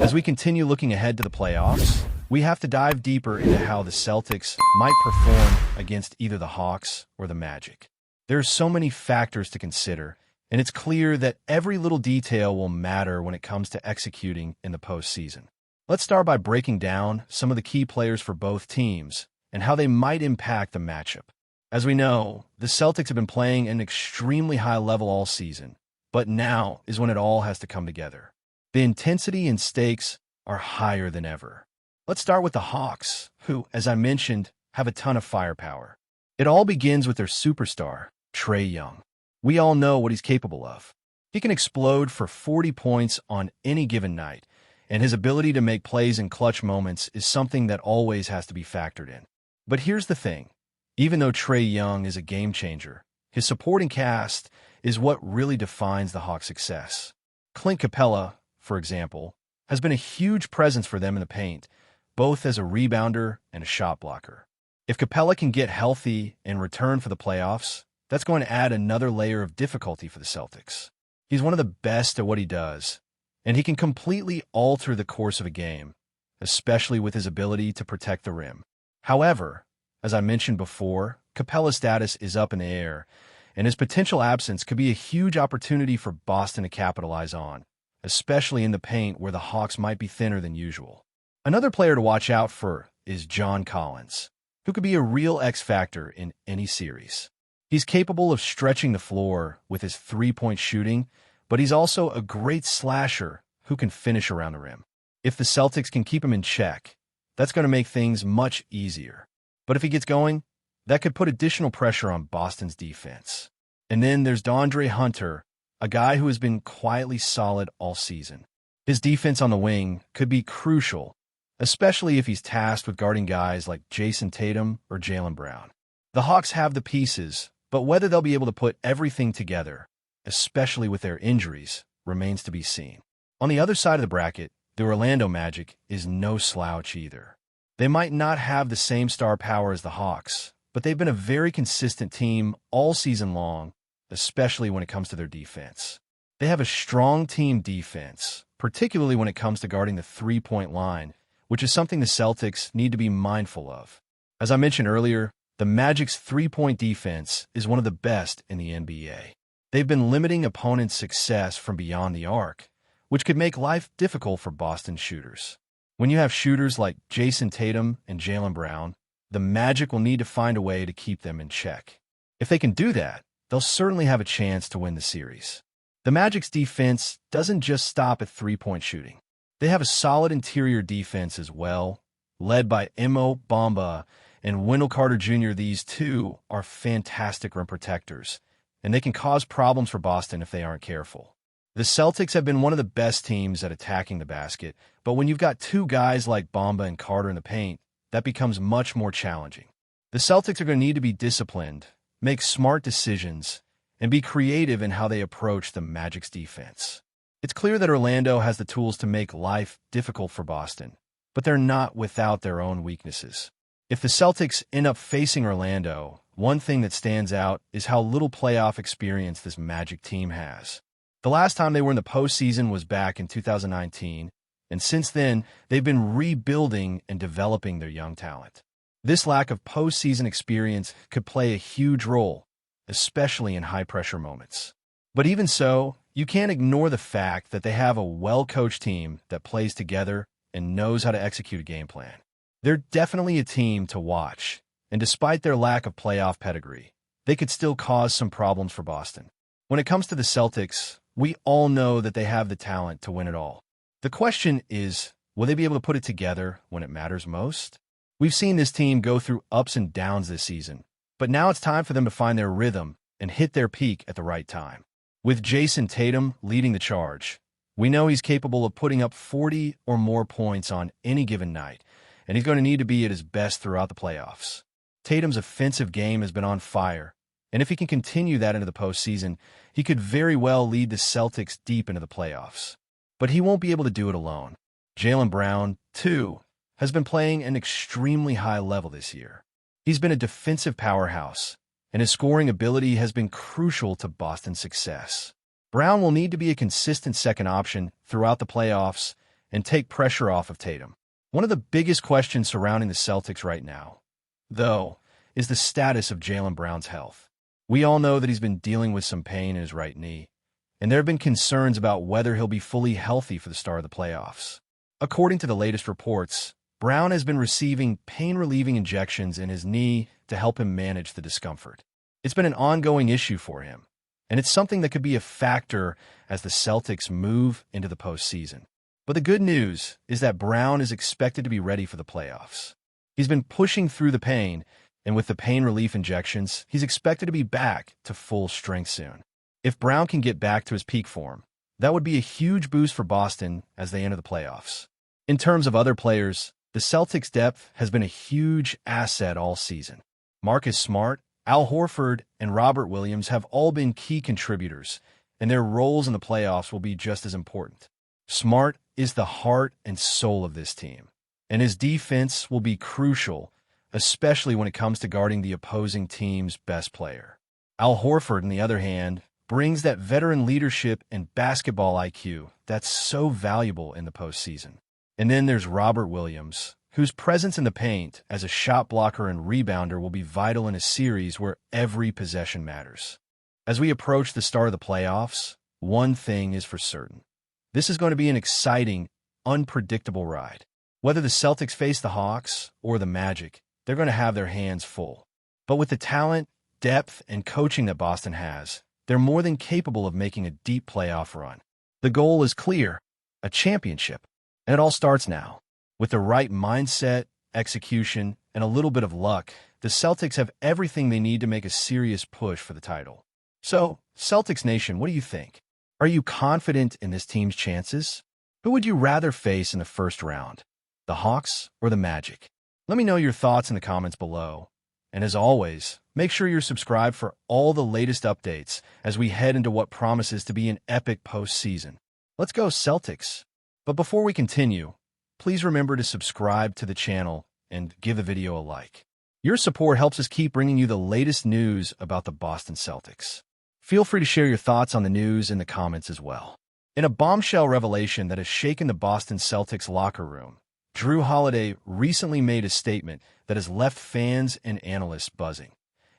As we continue looking ahead to the playoffs, we have to dive deeper into how the Celtics might perform against either the Hawks or the Magic. There are so many factors to consider, and it's clear that every little detail will matter when it comes to executing in the postseason. Let's start by breaking down some of the key players for both teams and how they might impact the matchup. As we know, the Celtics have been playing at an extremely high level all season, but now is when it all has to come together. The intensity and stakes are higher than ever. Let's start with the Hawks, who, as I mentioned, have a ton of firepower. It all begins with their superstar, Trae Young. We all know what he's capable of. He can explode for 40 points on any given night, and his ability to make plays in clutch moments is something that always has to be factored in. But here's the thing. Even though Trae Young is a game changer, his supporting cast is what really defines the Hawks' success. Clint Capella, for example, has been a huge presence for them in the paint, both as a rebounder and a shot blocker. If Capella can get healthy and return for the playoffs, that's going to add another layer of difficulty for the Celtics. He's one of the best at what he does, and he can completely alter the course of a game, especially with his ability to protect the rim. However, as I mentioned before, Capella's status is up in the air, and his potential absence could be a huge opportunity for Boston to capitalize on, especially in the paint where the Hawks might be thinner than usual. Another player to watch out for is John Collins, who could be a real X factor in any series. He's capable of stretching the floor with his three-point shooting, but he's also a great slasher who can finish around the rim. If the Celtics can keep him in check, that's going to make things much easier. But if he gets going, that could put additional pressure on Boston's defense. And then there's DeAndre Hunter, a guy who has been quietly solid all season. His defense on the wing could be crucial, especially if he's tasked with guarding guys like Jason Tatum or Jaylen Brown. The Hawks have the pieces, but whether they'll be able to put everything together, especially with their injuries, remains to be seen. On the other side of the bracket, the Orlando Magic is no slouch either. They might not have the same star power as the Hawks, but they've been a very consistent team all season long, especially when it comes to their defense. They have a strong team defense, particularly when it comes to guarding the three-point line, which is something the Celtics need to be mindful of. As I mentioned earlier, the Magic's three-point defense is one of the best in the NBA. They've been limiting opponents' success from beyond the arc, which could make life difficult for Boston shooters. When you have shooters like Jason Tatum and Jaylen Brown, the Magic will need to find a way to keep them in check. If they can do that, they'll certainly have a chance to win the series. The Magic's defense doesn't just stop at three-point shooting. They have a solid interior defense as well, led by Mo Bamba and Wendell Carter Jr. These two are fantastic rim protectors, and they can cause problems for Boston if they aren't careful. The Celtics have been one of the best teams at attacking the basket, but when you've got two guys like Bamba and Carter in the paint, that becomes much more challenging. The Celtics are going to need to be disciplined, make smart decisions, and be creative in how they approach the Magic's defense. It's clear that Orlando has the tools to make life difficult for Boston, but they're not without their own weaknesses. If the Celtics end up facing Orlando, one thing that stands out is how little playoff experience this Magic team has. The last time they were in the postseason was back in 2019, and since then, they've been rebuilding and developing their young talent. This lack of postseason experience could play a huge role, especially in high-pressure moments. But even so, you can't ignore the fact that they have a well-coached team that plays together and knows how to execute a game plan. They're definitely a team to watch, and despite their lack of playoff pedigree, they could still cause some problems for Boston. When it comes to the Celtics, we all know that they have the talent to win it all. The question is, will they be able to put it together when it matters most? We've seen this team go through ups and downs this season, but now it's time for them to find their rhythm and hit their peak at the right time. With Jason Tatum leading the charge, we know he's capable of putting up 40 or more points on any given night, and he's going to need to be at his best throughout the playoffs. Tatum's offensive game has been on fire, and if he can continue that into the postseason, he could very well lead the Celtics deep into the playoffs. But he won't be able to do it alone. Jaylen Brown, too, has been playing an extremely high level this year. He's been a defensive powerhouse, and his scoring ability has been crucial to Boston's success. Brown will need to be a consistent second option throughout the playoffs, and take pressure off of Tatum. One of the biggest questions surrounding the Celtics right now, though, is the status of Jaylen Brown's health. We all know that he's been dealing with some pain in his right knee, and there have been concerns about whether he'll be fully healthy for the start of the playoffs. According to the latest reports, Brown has been receiving pain-relieving injections in his knee to help him manage the discomfort. It's been an ongoing issue for him, and it's something that could be a factor as the Celtics move into the postseason. But the good news is that Brown is expected to be ready for the playoffs. He's been pushing through the pain, and with the pain relief injections, he's expected to be back to full strength soon. If Brown can get back to his peak form, that would be a huge boost for Boston as they enter the playoffs. In terms of other players, the Celtics' depth has been a huge asset all season. Marcus Smart, Al Horford, and Robert Williams have all been key contributors, and their roles in the playoffs will be just as important. Smart is the heart and soul of this team, and his defense will be crucial, especially when it comes to guarding the opposing team's best player. Al Horford, on the other hand, brings that veteran leadership and basketball IQ that's so valuable in the postseason. And then there's Robert Williams, whose presence in the paint as a shot blocker and rebounder will be vital in a series where every possession matters. As we approach the start of the playoffs, one thing is for certain. This is going to be an exciting, unpredictable ride. Whether the Celtics face the Hawks or the Magic, they're going to have their hands full. But with the talent, depth, and coaching that Boston has, they're more than capable of making a deep playoff run. The goal is clear, a championship. And it all starts now. With the right mindset, execution, and a little bit of luck, the Celtics have everything they need to make a serious push for the title. So, Celtics Nation, what do you think? Are you confident in this team's chances? Who would you rather face in the first round, the Hawks or the Magic? Let me know your thoughts in the comments below. And as always, make sure you're subscribed for all the latest updates as we head into what promises to be an epic postseason. Let's go Celtics! But before we continue, please remember to subscribe to the channel and give the video a like. Your support helps us keep bringing you the latest news about the Boston Celtics. Feel free to share your thoughts on the news in the comments as well. In a bombshell revelation that has shaken the Boston Celtics locker room, Jrue Holiday recently made a statement that has left fans and analysts buzzing.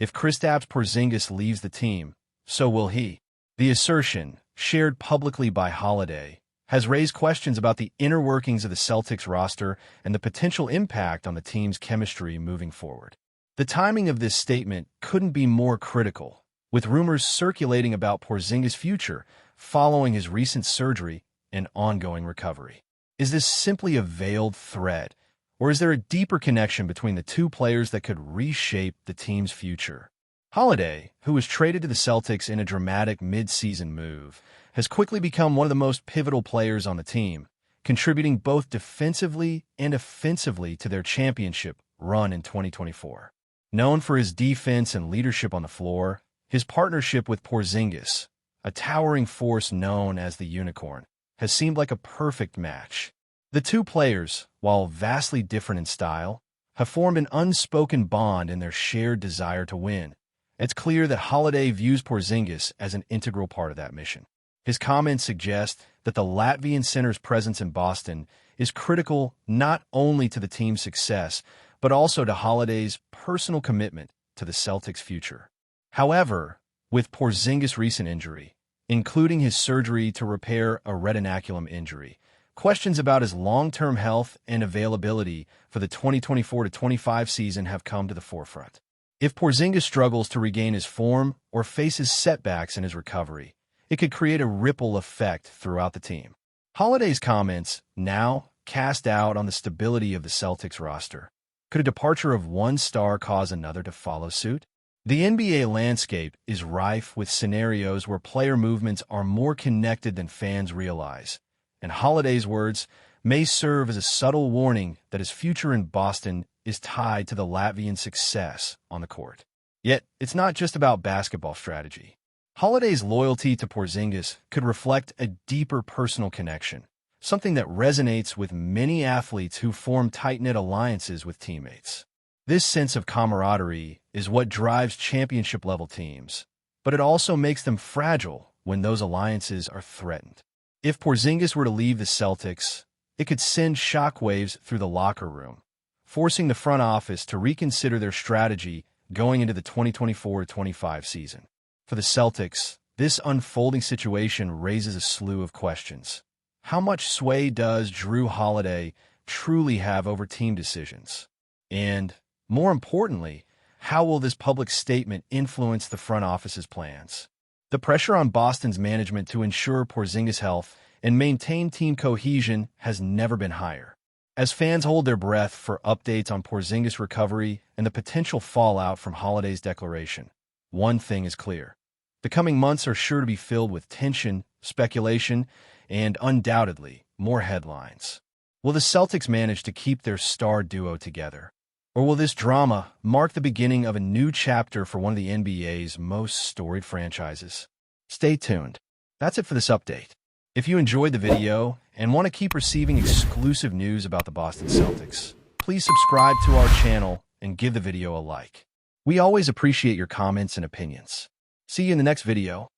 If Kristaps Porziņģis leaves the team, so will he. The assertion, shared publicly by Holiday, has raised questions about the inner workings of the Celtics roster and the potential impact on the team's chemistry moving forward. The timing of this statement couldn't be more critical, with rumors circulating about Porziņģis' future following his recent surgery and ongoing recovery. Is this simply a veiled threat, or is there a deeper connection between the two players that could reshape the team's future? Holiday, who was traded to the Celtics in a dramatic mid-season move, has quickly become one of the most pivotal players on the team, contributing both defensively and offensively to their championship run in 2024. Known for his defense and leadership on the floor, his partnership with Porziņģis, a towering force known as the Unicorn, has seemed like a perfect match. The two players, while vastly different in style, have formed an unspoken bond in their shared desire to win. It's clear that Holiday views Porziņģis as an integral part of that mission. His comments suggest that the Latvian center's presence in Boston is critical not only to the team's success, but also to Holiday's personal commitment to the Celtics' future. However, with Porziņģis' recent injury, including his surgery to repair a retinaculum injury, questions about his long-term health and availability for the 2024-25 season have come to the forefront. If Porziņģis struggles to regain his form or faces setbacks in his recovery, it could create a ripple effect throughout the team. Holiday's comments now cast doubt on the stability of the Celtics roster. Could a departure of one star cause another to follow suit? The NBA landscape is rife with scenarios where player movements are more connected than fans realize, and Holiday's words may serve as a subtle warning that his future in Boston is tied to the Latvian success on the court. Yet, it's not just about basketball strategy. Holiday's loyalty to Porziņģis could reflect a deeper personal connection, something that resonates with many athletes who form tight-knit alliances with teammates. This sense of camaraderie is what drives championship-level teams, but it also makes them fragile when those alliances are threatened. If Porziņģis were to leave the Celtics, It could send shockwaves through the locker room, forcing the front office to reconsider their strategy going into the 2024-25 season. For the Celtics, this unfolding situation raises a slew of questions. How much sway does Jrue Holiday truly have over team decisions? And, more importantly, how will this public statement influence the front office's plans? The pressure on Boston's management to ensure Porziņģis' health and maintain team cohesion has never been higher. As fans hold their breath for updates on Porziņģis' recovery and the potential fallout from Holiday's declaration, one thing is clear. The coming months are sure to be filled with tension, speculation, and undoubtedly more headlines. Will the Celtics manage to keep their star duo together? Or will this drama mark the beginning of a new chapter for one of the NBA's most storied franchises? Stay tuned. That's it for this update. If you enjoyed the video and want to keep receiving exclusive news about the Boston Celtics, please subscribe to our channel and give the video a like. We always appreciate your comments and opinions. See you in the next video.